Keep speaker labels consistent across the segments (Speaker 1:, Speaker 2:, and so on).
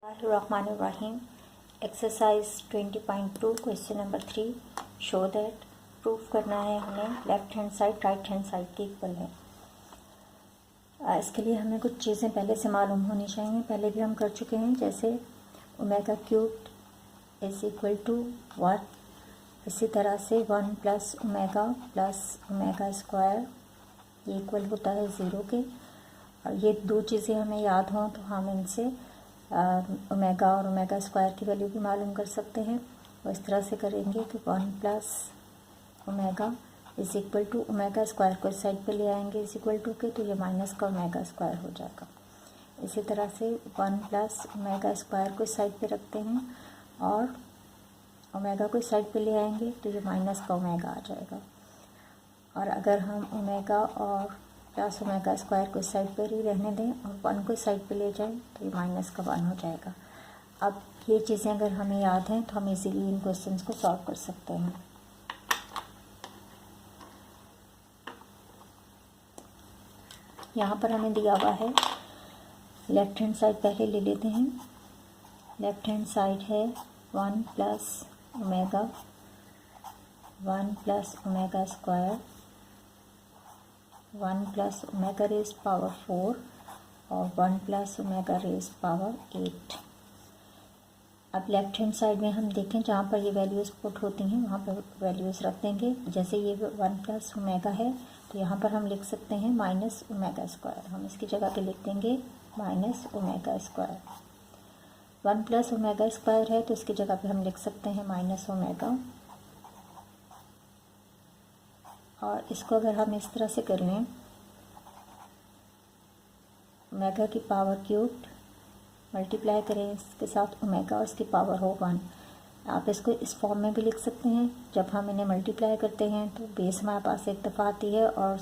Speaker 1: Bismillahirrahmanirrahim. Exercise 20.2 question number 3 show that proof करना है हमें left hand side right hand side की equal है। इसके लिए हमें कुछ चीज़ें पहले से मालूम होनी चाहिए, पहले भी हम कर चुके हैं, जैसे omega cube is equal to 1, इसी तरह से 1 प्लस ओमेगा स्क्वायर ये इक्वल होता है 0 के। और ये दो चीज़ें हमें याद हों तो हम इनसे ओमेगा और ओमेगा स्क्वायर की वैल्यू भी मालूम कर सकते हैं। और इस तरह से करेंगे कि 1 plus omega is equal to omega square को इस साइड पे ले आएंगे इज इक्वल टू के, तो ये माइनस का ओमेगा स्क्वायर हो जाएगा। इसी तरह से 1 प्लस ओमेगा स्क्वायर को इस साइड पे रखते हैं और ओमेगा को इस साइड पे ले आएंगे तो ये माइनस का ओमेगा आ जाएगा। और अगर हम ओमेगा और प्लस ओमेगा स्क्वायर को इस साइड पर ही रहने दें और 1 को इस साइड पे ले जाएं तो ये माइनस का 1 हो जाएगा। अब ये चीज़ें अगर हमें याद हैं तो हम इजीली इन क्वेश्चंस को सॉल्व कर सकते हैं। यहाँ पर हमें दिया हुआ है, लेफ्ट हैंड साइड पहले ले लेते हैं। लेफ्ट हैंड साइड है 1 plus omega square 1 plus omega raise power 4 और 1 प्लस ओमेगा रेज पावर 8। अब लेफ्ट हैंड साइड में हम देखें जहाँ पर ये वैल्यूज़ पुट होती हैं वहाँ पर वैल्यूज़ रख देंगे। जैसे ये 1 प्लस ओमेगा है तो यहाँ पर हम लिख सकते हैं माइनस ओमेगा स्क्वायर, हम इसकी जगह पे लिख देंगे minus omega square. 1 plus omega square है तो इसकी जगह पे हम लिख सकते हैं माइनस ओमेगा। और इसको अगर हम इस तरह से कर लें, ओमेगा की पावर क्यूब्ड मल्टीप्लाई करें इसके साथ ओमेगा और इसकी पावर हो 1। आप इसको इस फॉर्म में भी लिख सकते हैं। जब हम इन्हें मल्टीप्लाई करते हैं तो बेस हमारे पास एक दफ़ा आती है और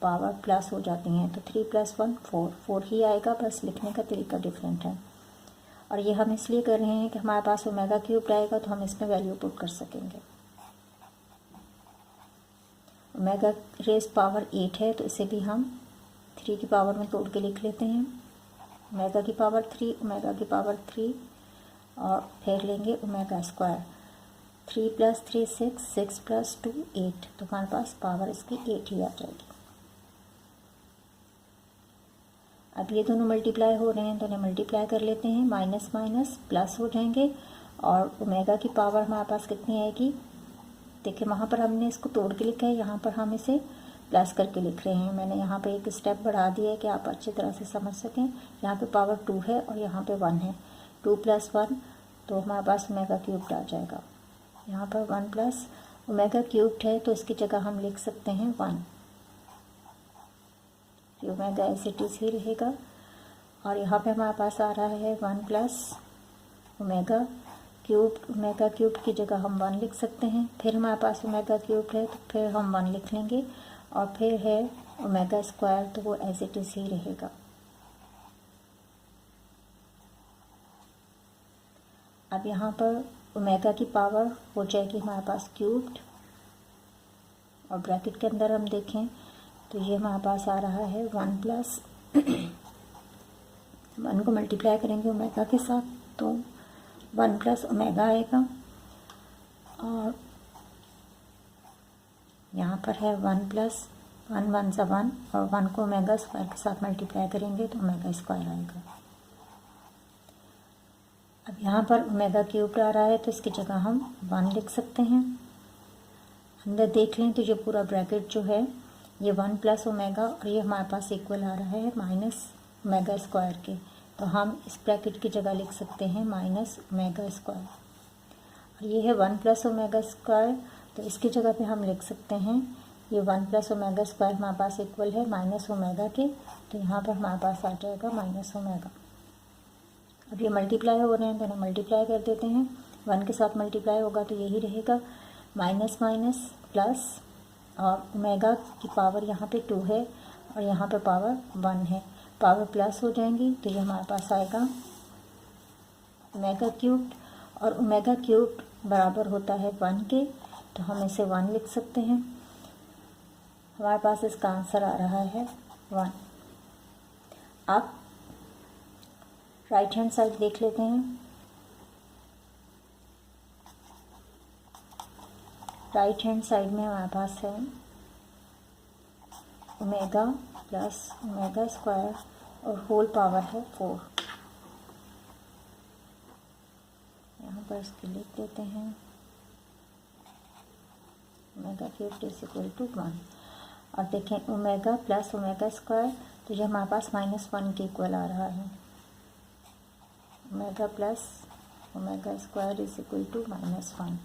Speaker 1: पावर प्लस हो जाती हैं, तो 3 + 1 4 ही आएगा, बस लिखने का तरीका डिफरेंट है। और ये हम इसलिए कर रहे हैं कि हमारे पास ओमेगा क्यूब्ड आएगा तो हम इसमें वैल्यू पुट कर सकेंगे। ओमेगा रेज पावर 8 है तो इसे भी हम 3 की पावर में तोड़ के लिख लेते हैं। ओमेगा की पावर 3 ओमेगा की पावर 3 और फिर लेंगे ओमेगा स्क्वायर। 3 + 3 6 + 2 8, तो हमारे पास पावर इसकी 8 ही आ जाएगी। अब ये दोनों मल्टीप्लाई हो रहे हैं तो इन्हें मल्टीप्लाई कर लेते हैं, माइनस माइनस प्लस हो जाएंगे। और ओमेगा की पावर हमारे पास कितनी आएगी, देखिए वहाँ पर हमने इसको तोड़ के लिखा है, यहाँ पर हम इसे प्लस करके लिख रहे हैं। मैंने यहाँ पे एक स्टेप बढ़ा दिया है कि आप अच्छी तरह से समझ सकें। यहाँ पे पावर 2 है और यहाँ पे 1 है, 2 + 1 तो हमारे पास ओमेगा क्यूब्ड आ जाएगा। यहाँ पर 1 प्लस ओमेगा क्यूब्ड है तो इसकी जगह हम लिख सकते हैं 1। ये ओमेगा एज इट इज़ ही रहेगा। और यहाँ पे हमारे पास आ रहा है 1 प्लस ओमेगा क्यूब की जगह हम 1 लिख सकते हैं। फिर हमारे पास ओमेगा क्यूब है तो फिर हम 1 लिख लेंगे। और फिर है ओमेगा स्क्वायर तो वो एज इट इज़ ही रहेगा। अब यहाँ पर ओमेगा की पावर हो जाएगी हमारे पास क्यूब्ड, और ब्रैकेट के अंदर हम देखें तो ये हमारे पास आ रहा है 1 प्लस 1 को मल्टीप्लाई करेंगे ओमेगा के साथ तो 1 प्लस ओमेगा आएगा। और यहाँ पर है 1 + 1 1 = 1 और 1 को ओमेगा स्क्वायर के साथ मल्टीप्लाई करेंगे तो ओमेगा स्क्वायर आएगा। अब यहाँ पर ओमेगा क्यूब्ड आ रहा है तो इसकी जगह हम 1 लिख सकते हैं। अंदर देख लें तो ये पूरा ब्रैकेट जो है ये 1 प्लस ओमेगा और ये हमारे पास इक्वल आ रहा है माइनस ओमेगा स्क्वायर के, तो हम इस ब्रैकेट की जगह लिख सकते हैं माइनस ओमेगा स्क्वायर। और ये है 1 प्लस ओमेगा स्क्वायर तो इसकी जगह पे हम लिख सकते हैं ये 1 प्लस ओमेगा स्क्वायर हमारे पास इक्वल है माइनस ओमेगा के, तो यहाँ पर हमारे पास आ जाएगा माइनस ओमेगा। अब ये मल्टीप्लाई हो रहे हैं तो इन्हें मल्टीप्लाई कर देते हैं। 1 के साथ मल्टीप्लाई होगा तो यही रहेगा माइनस माइनस प्लस, और ओमेगा की पावर यहाँ पे 2 है और यहाँ पे पावर 1 है, पावर प्लस हो जाएंगी तो ये हमारे पास आएगा ओमेगा क्यूब्ड। और ओमेगा क्यूब्ड बराबर होता है 1 के, तो हम इसे 1 लिख सकते हैं। हमारे पास इसका आंसर आ रहा है 1। अब राइट हैंड साइड देख लेते हैं। राइट हैंड साइड में हमारे पास है ओमेगा प्लस ओमेगा स्क्वायर और होल पावर है 4। यहाँ पर इसके लिख देते हैं omega cube is equal to 1। और देखें ओमेगा प्लस ओमेगा स्क्वायर तो ये हमारे पास -1 के इक्वल आ रहा है। Omega plus omega square is equal to -1।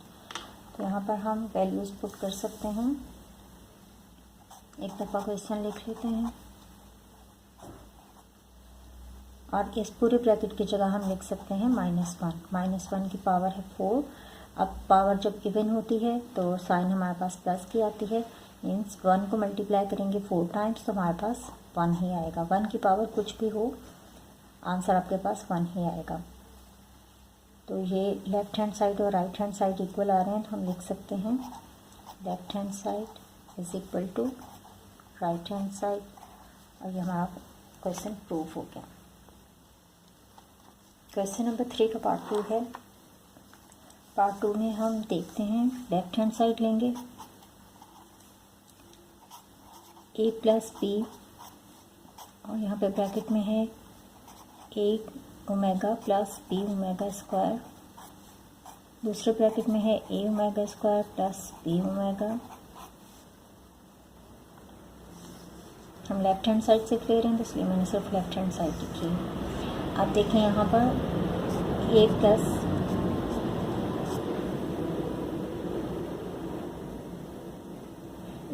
Speaker 1: तो यहाँ पर हम वैल्यूज़ पुट कर सकते हैं। एक दफ़ा क्वेश्चन लिख लेते हैं और इस पूरे ब्रैकेट की जगह हम लिख सकते हैं -1। -1 की पावर है 4। अब पावर जब इवन होती है तो साइन हमारे पास प्लस की आती है, मीन्स 1 को मल्टीप्लाई करेंगे 4 टाइम्स तो हमारे पास 1 ही आएगा। 1 की पावर कुछ भी हो, आंसर आपके पास 1 ही आएगा। तो ये लेफ्ट हैंड साइड और राइट हैंड साइड इक्वल आ रहे हैं, तो हम लिख सकते हैं left hand side is equal to right hand side. और ये हमारा क्वेश्चन प्रूफ हो गया। क्वेश्चन नंबर 3 का पार्ट 2 है। पार्ट 2 में हम देखते हैं लेफ्ट हैंड साइड लेंगे a प्लस बी और यहाँ पे ब्रैकेट में है a omega plus B omega square. दूसरे ब्रैकेट में है a omega square plus B omega. हम लेफ्ट हैंड साइड से ले रहे हैं तो इसलिए मैंने सिर्फ लेफ्ट हैंड साइड लिखी है। अब देखें यहाँ पर a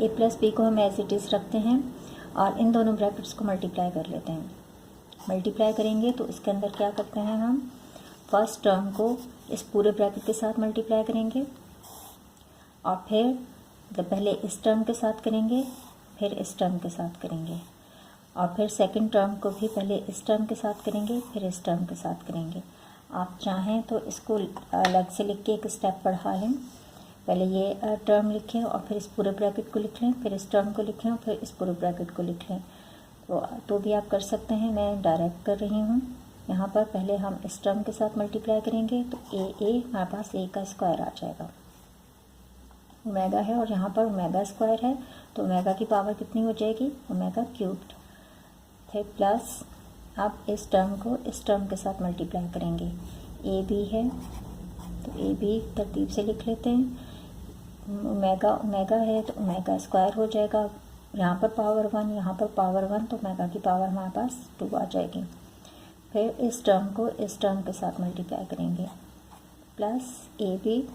Speaker 1: प्लस बी को हम एज इट इज़ रखते हैं और इन दोनों ब्रैकेट्स को मल्टीप्लाई कर लेते हैं। मल्टीप्लाई करेंगे तो इसके अंदर क्या करते हैं, हम फर्स्ट टर्म को इस पूरे ब्रैकेट के साथ मल्टीप्लाई करेंगे और फिर जब पहले इस टर्म के साथ करेंगे फिर इस टर्म के साथ करेंगे और फिर सेकंड टर्म को भी पहले इस टर्म के साथ करेंगे फिर इस टर्म के साथ करेंगे। आप चाहें तो इसको अलग से लिख के एक स्टेप बढ़ा लें, पहले ये टर्म लिखें और फिर इस पूरे ब्रैकेट को लिख लें, फिर इस टर्म को लिखें और फिर इस पूरे ब्रैकेट को लिख लें। तो भी आप कर सकते हैं, मैं डायरेक्ट कर रही हूँ। यहाँ पर पहले हम इस टर्म के साथ मल्टीप्लाई करेंगे तो हमारे पास a का स्क्वायर आ जाएगा। ओमेगा है और यहाँ पर ओमेगा स्क्वायर है तो ओमेगा की पावर कितनी हो जाएगी, ओमेगा क्यूब्ड। फिर प्लस अब इस टर्म को इस टर्म के साथ मल्टीप्लाई करेंगे। ए बी है तो ए बी तरतीब से लिख लेते हैं। ओमेगा ओमेगा है तो ओमेगा स्क्वायर हो जाएगा। यहाँ पर पावर 1 यहाँ पर पावर 1 तो ओमेगा की पावर हमारे पास 2 आ जाएगी। फिर इस टर्म को इस टर्म के साथ मल्टीप्लाई करेंगे प्लस ए बी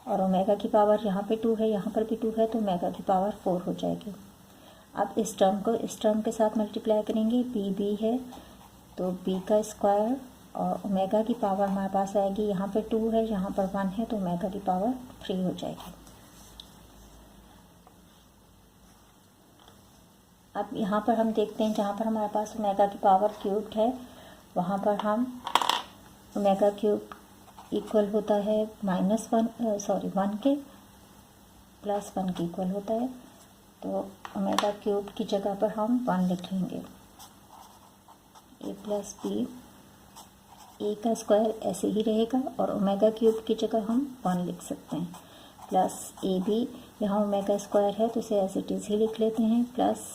Speaker 1: और ओमेगा की पावर यहाँ पे 2 है यहाँ पर भी 2 है तो ओमेगा की पावर 4 हो जाएगी। अब इस टर्म को इस टर्म के साथ मल्टीप्लाई करेंगे, बी है तो बी का स्क्वायर और ओमेगा की पावर हमारे पास आएगी, यहाँ पे 2 है यहाँ पर 1 है तो ओमेगा की पावर 3 हो जाएगी। अब यहाँ पर हम देखते हैं जहाँ पर हमारे पास ओमेगा की पावर क्यूब्ड है वहाँ पर हम ओमेगा क्यूब इक्वल होता है -1 के प्लस 1 के इक्वल होता है, तो ओमेगा क्यूब की जगह पर हम 1 लिख लेंगे। a प्लस बी, a का स्क्वायर ऐसे ही रहेगा और ओमेगा क्यूब की जगह हम 1 लिख सकते हैं प्लस ए बी, यहाँ ओमेगा स्क्वायर है तो इसे एज इट इज़ ही लिख लेते हैं प्लस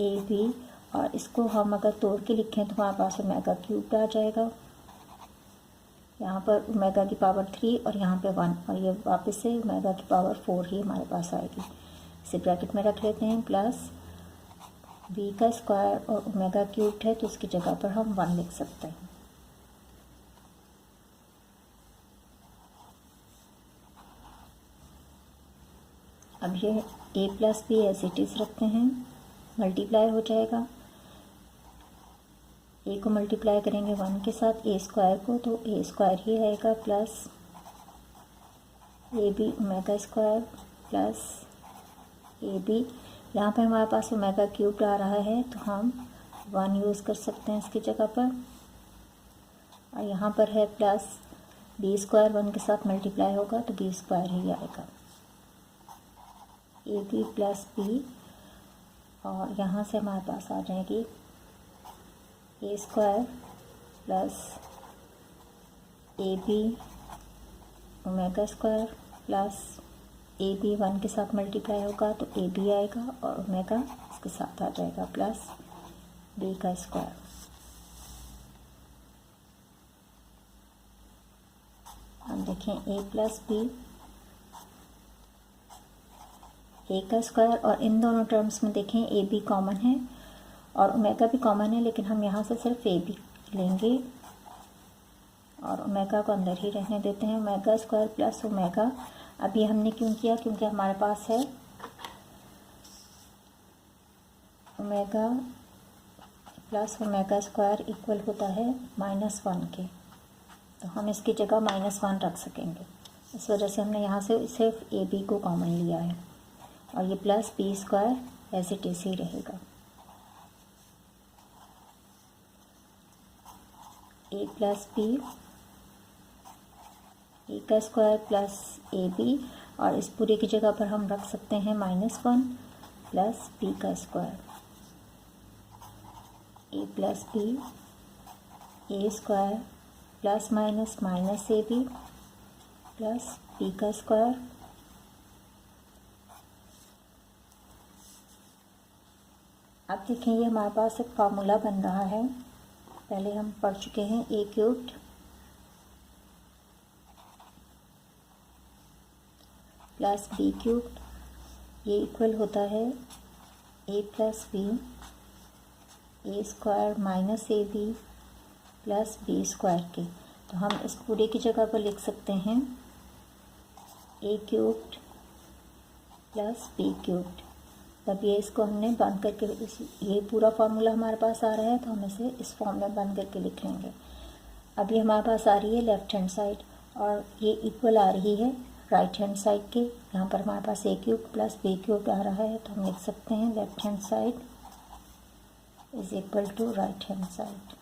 Speaker 1: ए बी और इसको हम अगर तोड़ के लिखें तो हमारे पास ओमेगा क्यूब आ जाएगा। यहाँ पर ओमेगा की पावर 3 और यहाँ पे 1 और ये वापस से ओमेगा की पावर 4 ही हमारे पास आएगी। इसे ब्रैकेट में रख लेते हैं प्लस बी का स्क्वायर और ओमेगा क्यूब है तो इसकी जगह पर हम 1 लिख सकते हैं। अब ये a plus B as it is रखते हैं, मल्टीप्लाई हो जाएगा। a को मल्टीप्लाई करेंगे 1 के साथ a स्क्वायर को तो a स्क्वायर ही आएगा plus A B omega square plus A B, यहाँ पर हमारे पास ओमेगा क्यूब आ रहा है तो हम 1 यूज़ कर सकते हैं इसकी जगह पर। और यहाँ पर है प्लस बी स्क्वायर 1 के साथ मल्टीप्लाई होगा तो बी स्क्वायर ही आएगा। ए बी प्लस बी और यहाँ से हमारे पास आ जाएगी a square plus A B omega square plus A b 1 के साथ मल्टीप्लाई होगा तो ए बी आएगा और ओमेगा इसके साथ आ जाएगा प्लस बी का स्क्वायर। अब देखें ए प्लस बी, ए का स्क्वायर, और इन दोनों टर्म्स में देखें ए बी कॉमन है और ओमेगा भी कॉमन है, लेकिन हम यहाँ से सिर्फ ए बी लेंगे और ओमेगा को अंदर ही रहने देते हैं। ओमेगा स्क्वायर प्लस ओमेगा, अब ये हमने क्यों किया, क्योंकि हमारे पास है omega plus omega square equal होता है -1 के, तो हम इसकी जगह -1 रख सकेंगे। इस वजह से हमने यहाँ से सिर्फ ए बी को कॉमन लिया है और ये plus B square as it is ही रहेगा। ए प्लस बी, ए का स्क्वायर प्लस ए बी, और इस पूरे की जगह पर हम रख सकते हैं -1 प्लस बी का square. A plus B, A square plus minus minus A B plus B का स्क्वायर अब देखें ये हमारे पास एक फार्मूला बन रहा है, पहले हम पढ़ चुके हैं। A cubed plus b cubed, ये इक्वल होता है a plus B, A square minus A B plus B square के। तो हम इस पूरे की जगह पर लिख सकते हैं a cubed plus b cubed. तब ये इसको हमने बंद करके ये पूरा फार्मूला हमारे पास आ रहा है, तो हम इसे इस फॉर्म में बंद करके लिख लेंगे। अब ये हमारे पास आ रही है लेफ़्ट हैंड साइड और ये इक्वल आ रही है राइट हैंड साइड के। यहाँ पर हमारे पास A cube plus B cube आ रहा है, तो हम लिख सकते हैं left hand side is equal to right hand side.